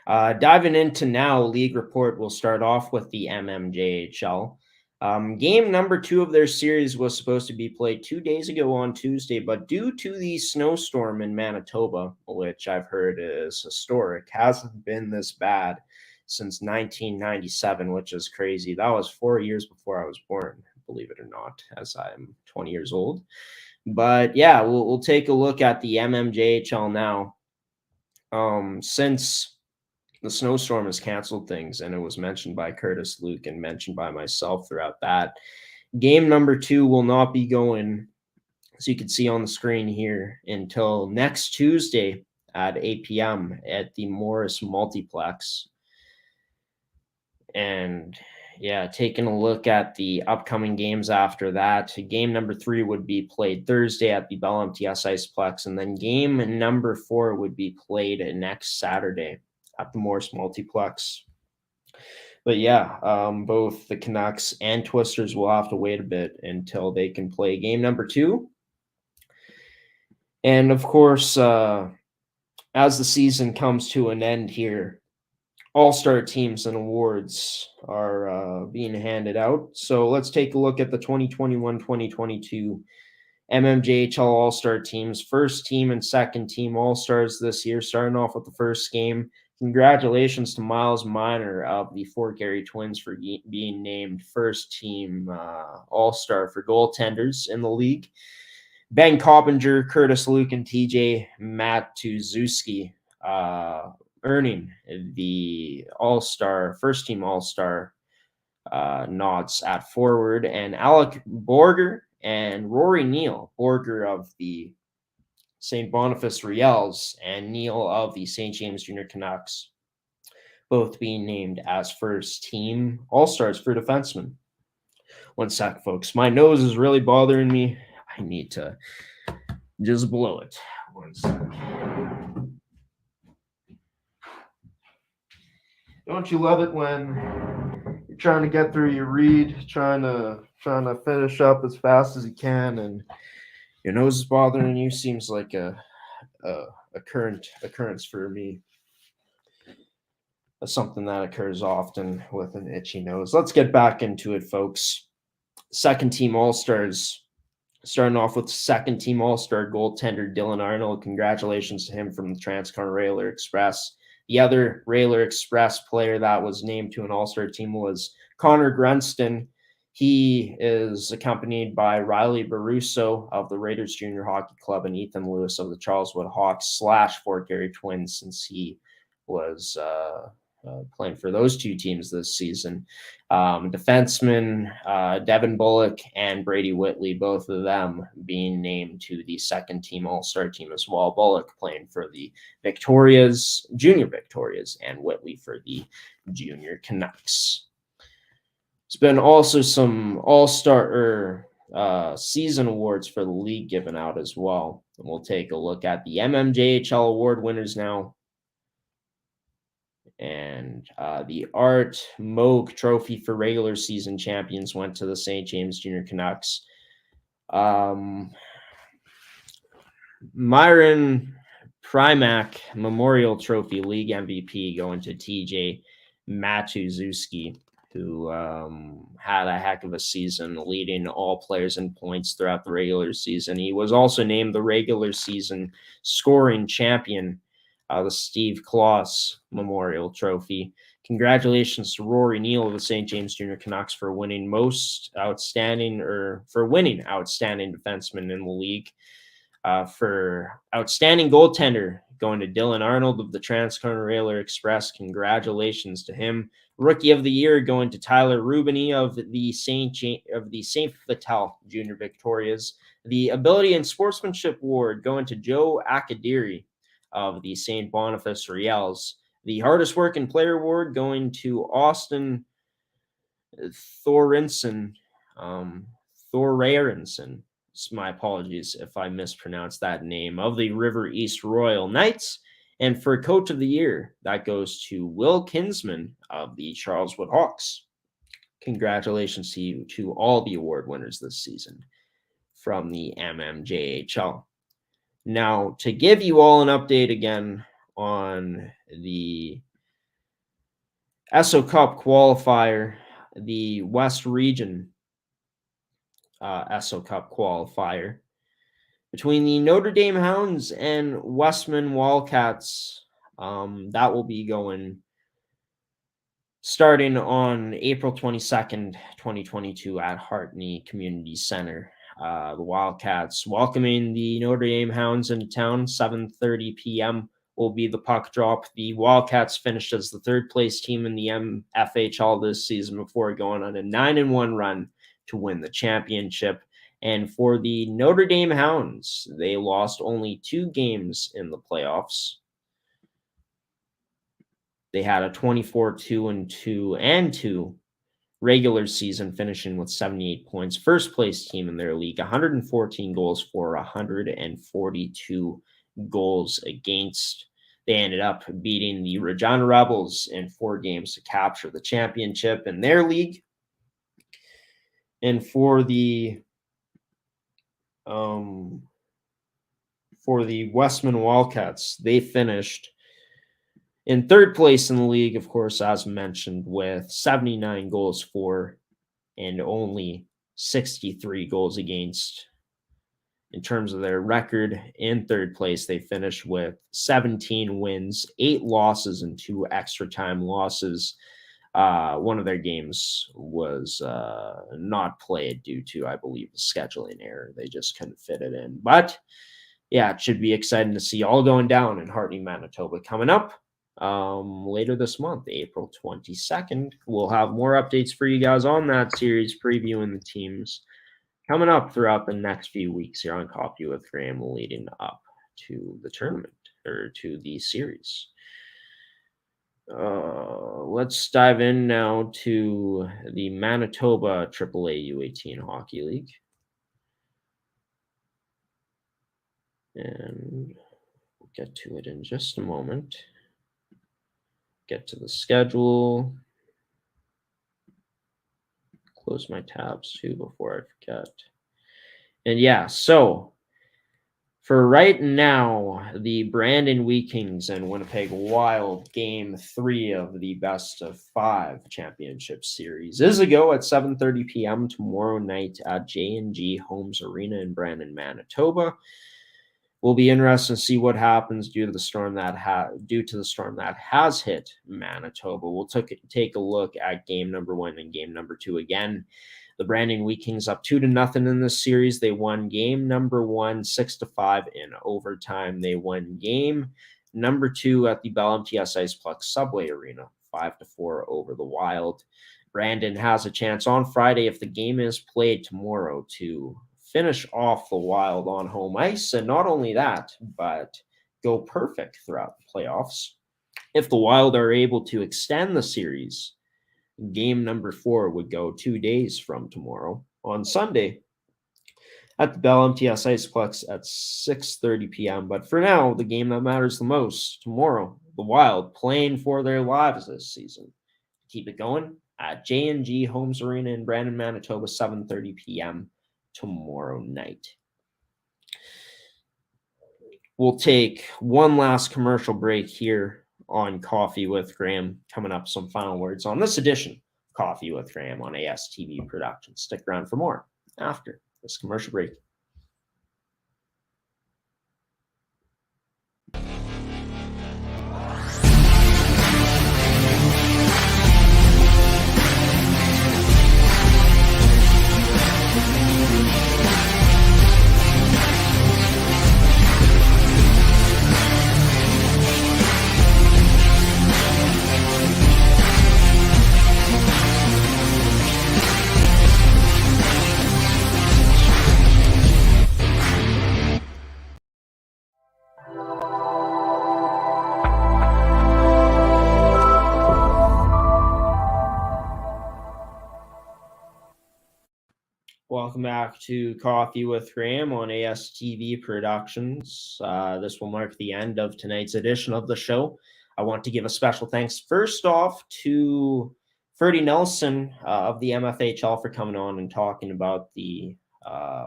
S1: diving into now, League Report, we'll start off with the MMJHL. Game number 2 of their series was supposed to be played 2 days ago on Tuesday, but due to the snowstorm in Manitoba, which I've heard is historic, hasn't been this bad since 1997, which is crazy. That was 4 years before I was born, believe it or not, as I'm 20 years old. But yeah, we'll take a look at the MMJHL now. Since the snowstorm has canceled things, and it was mentioned by Kurtis Luke and mentioned by myself throughout that, game number 2 will not be going, as you can see on the screen here, until next Tuesday at 8 p.m. at the Morris Multiplex. And yeah, taking a look at the upcoming games after that, game number 3 would be played Thursday at the Bell MTS Iceplex, and then game number 4 would be played next Saturday at the Morris Multiplex. But yeah, both the Canucks and Twisters will have to wait a bit until they can play game number 2. And of course, as the season comes to an end here, all-star teams and awards are being handed out. So let's take a look at the 2021-2022 MMJHL All-Star teams. First team and second team All-Stars this year, starting off with the first game. Congratulations to Miles Minor of the Fort Garry Twins for being named first team All-Star for goaltenders in the league. Ben Coppinger, Kurtis Luke, and TJ Matuszewski earning the All-Star, first team All-Star nods at forward. And Alec Borger and Rory Neal, Borger of the St. Boniface Riels and Neal of the St. James Jr Canucks, both being named as first team All-Stars for defensemen. One sec, folks. My nose is really bothering me. I need to just blow it. One sec. Don't you love it when you're trying to get through your read, trying to finish up as fast as you can, and your nose is bothering you? Seems like a current occurrence for me. That's something that occurs often with an itchy nose. Let's get back into it, folks. Second team All-Stars. Starting off with second team All-Star goaltender Dylan Arnold. Congratulations to him from the Transcon Railer Express. The other Railer Express player that was named to an All-Star team was Connor Grunston. He is accompanied by Riley Baruso of the Raiders Junior Hockey Club and Ethan Lewis of the Charleswood Hawks / Fort Garry Twins, since he was playing for those two teams this season. Defensemen Devin Bullock and Brady Whitley, both of them being named to the second team All-Star team as well. Bullock playing for the Victorias, Junior Victorias, and Whitley for the Junior Canucks. There's been also some All-Star season awards for the league given out as well. And we'll take a look at the MMJHL award winners now. And the Art Moog Trophy for regular season champions went to the St. James Jr Canucks. Myron Primack Memorial Trophy League MVP going to TJ Matuszewski, who had a heck of a season, leading all players in points throughout the regular season. He was also named the regular season scoring champion, the Steve Kloss Memorial Trophy. Congratulations to Rory Neal of the St. James Jr Canucks for winning outstanding defenseman in the league. For outstanding goaltender, going to Dylan Arnold of the Transcon Railer Express. Congratulations to him. Rookie of the Year going to Tyler Rubini of the St. Vital Junior Victorias. The Ability and Sportsmanship Award going to Joe Akadiri of the St. Boniface Riels. The Hardest Working Player Award going to Austin Thorarensen. My apologies if I mispronounced that name, of the River East Royal Knights. And for Coach of the Year, that goes to Will Kinsman of the Charleswood Hawks. Congratulations to you, to all the award winners this season from the MMJHL. Now, to give you all an update again on the Esso Cup qualifier, the West Region Esso Cup qualifier between the Notre Dame Hounds and Westman Wildcats. That will be going starting on April 22nd, 2022 at Hartney Community Center. The Wildcats welcoming the Notre Dame Hounds into town. 7:30 p.m. will be the puck drop. The Wildcats finished as the third place team in the MFHL this season before going on a 9-1 run to win the championship. And for the Notre Dame Hounds, they lost only 2 games in the playoffs. They had a 24-2-2 regular season, finishing with 78 points. First place team in their league, 114 goals for 142 goals against. They ended up beating the Regina Rebels in 4 games to capture the championship in their league. And for the Westman Wildcats, they finished in third place in the league, of course, as mentioned, with 79 goals for and only 63 goals against. In terms of their record, in third place, they finished with 17 wins, 8 losses, and 2 extra time losses. One of their games was not played due to, I believe, a scheduling error. They just couldn't fit it in. But, yeah, it should be exciting to see all going down in Hartney, Manitoba coming up. Later this month, April 22nd. We'll have more updates for you guys on that series, previewing the teams coming up throughout the next few weeks here on Coffee with Graeme, leading up to the tournament, or to the series. Let's dive in now to the Manitoba AAA U18 Hockey League. And we'll get to it in just a moment. Get to the schedule. Close my tabs too before I forget. And yeah, so for right now, the Brandon Wheat Kings and Winnipeg Wild Game 3 of the best of 5 championship series is a go at 7:30 p.m. tomorrow night at J&G Homes Arena in Brandon, Manitoba. Will be interesting to see what happens due to the storm that has hit Manitoba. We'll take a look at game number 1 and game number 2 again. The Brandon Wheat Kings up 2-0 in this series. They won game number 1 6-5 in overtime. They won game number 2 at the Bell MTS Iceplex Subway Arena 5-4 over the Wild. Brandon has a chance on Friday, if the game is played tomorrow, to finish off the Wild on home ice, and not only that, but go perfect throughout the playoffs. If the Wild are able to extend the series, game number 4 would go 2 days from tomorrow on Sunday at the Bell MTS Iceplex at 6:30 p.m. But for now, the game that matters the most, tomorrow, the Wild playing for their lives this season. Keep it going at J&G Homes Arena in Brandon, Manitoba, 7:30 p.m. tomorrow night. We'll take one last commercial break here on Coffee with Graeme. Coming up, some final words on this edition of Coffee with Graeme on ASTV Productions. Stick around for more after this commercial break. Welcome back to Coffee with Graeme on ASTV Productions. This will mark the end of tonight's edition of the show. I want to give a special thanks first off to Ferdi Nelissen of the MFHL for coming on and talking about the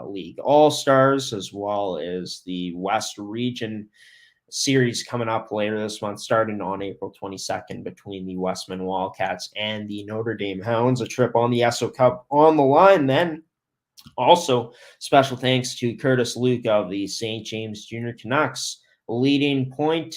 S1: League All-Stars, as well as the West Region series coming up later this month, starting on April 22nd between the Westman Wildcats and the Notre Dame Hounds. A trip on the Esso Cup on the line then. Also, special thanks to Kurtis Luke of the St. James Jr Canucks, leading point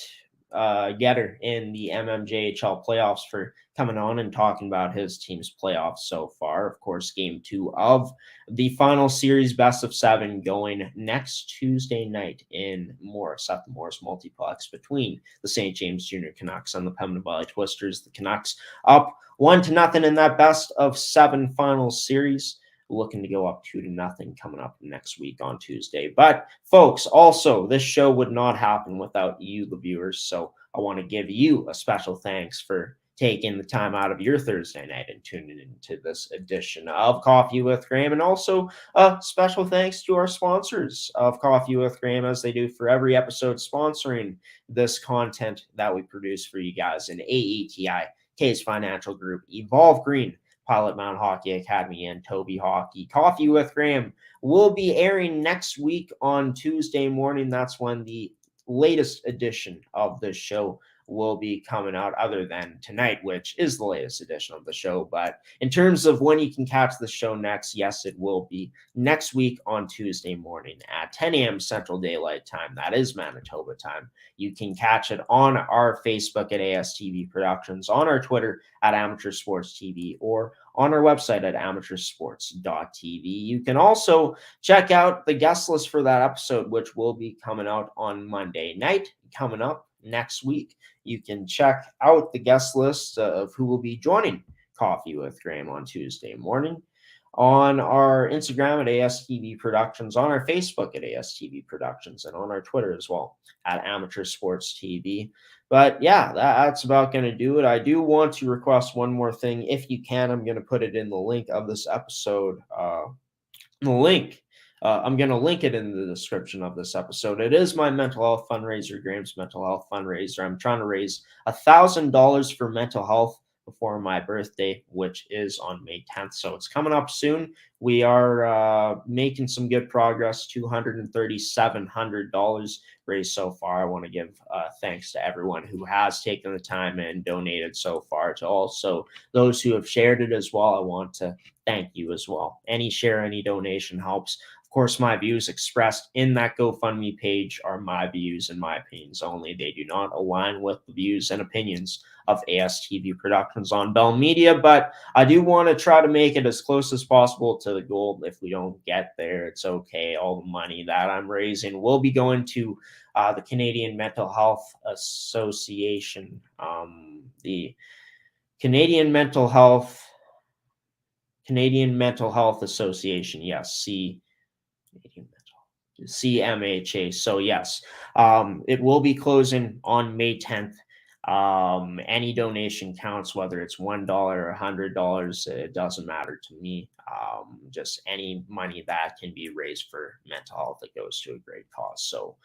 S1: getter in the MMJHL playoffs, for coming on and talking about his team's playoffs so far. Of course, game 2 of the final series, best of 7, going next Tuesday night in Morris at the Morris Multiplex between the St. James Jr Canucks and the Pembina Valley Twisters. The Canucks up 1-0 in that best of 7 final series, looking to go up 2-0 coming up next week on Tuesday. But folks, also, this show would not happen without you, the viewers. So I want to give you a special thanks for taking the time out of your Thursday night and tuning into this edition of Coffee with Graeme. And also a special thanks to our sponsors of Coffee with Graeme, as they do for every episode, sponsoring this content that we produce for you guys in AETi, Caisse Financial Group, Evolve Green, Pilot-Mound Hockey-Academy, and TOVI Hockey. Coffee with Graeme will be airing next week on Tuesday morning. That's when the latest edition of the show will be coming out, other than tonight, which is the latest edition of the show. But in terms of when you can catch the show next, yes, it will be next week on Tuesday morning at 10 a.m. Central Daylight Time. That is Manitoba time. You can catch it on our Facebook at ASTV Productions, on our Twitter at Amateur Sports TV, or on our website at amateursports.tv. You can also check out the guest list for that episode, which will be coming out on Monday night, coming up next week. You can check out the guest list of who will be joining Coffee with Graeme on Tuesday morning on our Instagram at ASTV Productions, on our Facebook at ASTV Productions, and on our Twitter as well at Amateur Sports TV. But yeah, that's about going to do it. I do want to request one more thing. If you can, I'm going to put it in the link of this episode. I'm going to link it in the description of this episode. It is my mental health fundraiser, Graeme's mental health fundraiser. I'm trying to raise $1,000 for mental health before my birthday, which is on May 10th. So it's coming up soon. We are making some good progress, $237 raised so far. I want to give thanks to everyone who has taken the time and donated so far, to also those who have shared it as well. I want to thank you as well. Any share, any donation helps. Of course, my views expressed in that GoFundMe page are my views and my opinions only. They do not align with the views and opinions of ASTV Productions on Bell Media, but I do want to try to make it as close as possible to the goal. If we don't get there, it's okay. All the money that I'm raising will be going to the Canadian Mental Health Association, the Canadian Mental Health Association, yes, CMHA. So yes, it will be closing on May 10th. Any donation counts, whether it's $1 or $100, it doesn't matter to me. Just any money that can be raised for mental health, that goes to a great cause. So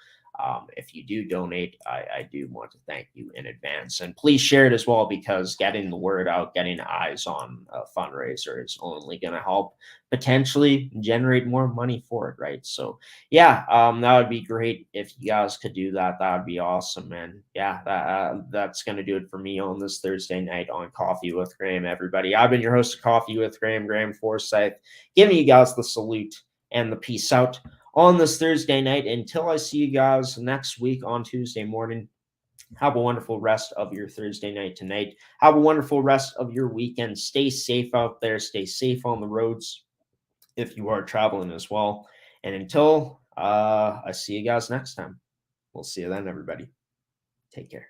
S1: if you do donate, I do want to thank you in advance, and please share it as well, because getting the word out, getting eyes on a fundraiser is only going to help potentially generate more money for it, right? So yeah, that would be great if you guys could do that. That would be awesome. And yeah, that's going to do it for me on this Thursday night on Coffee with Graeme, everybody. I've been your host of Coffee with Graeme, Graeme Forsyth, giving you guys the salute and the peace out on this Thursday night. Until I see you guys next week on Tuesday morning, have a wonderful rest of your Thursday night tonight. Have a wonderful rest of your weekend. Stay safe out there. Stay safe on the roads if you are traveling as well. And until I see you guys next time, we'll see you then, everybody. Take care.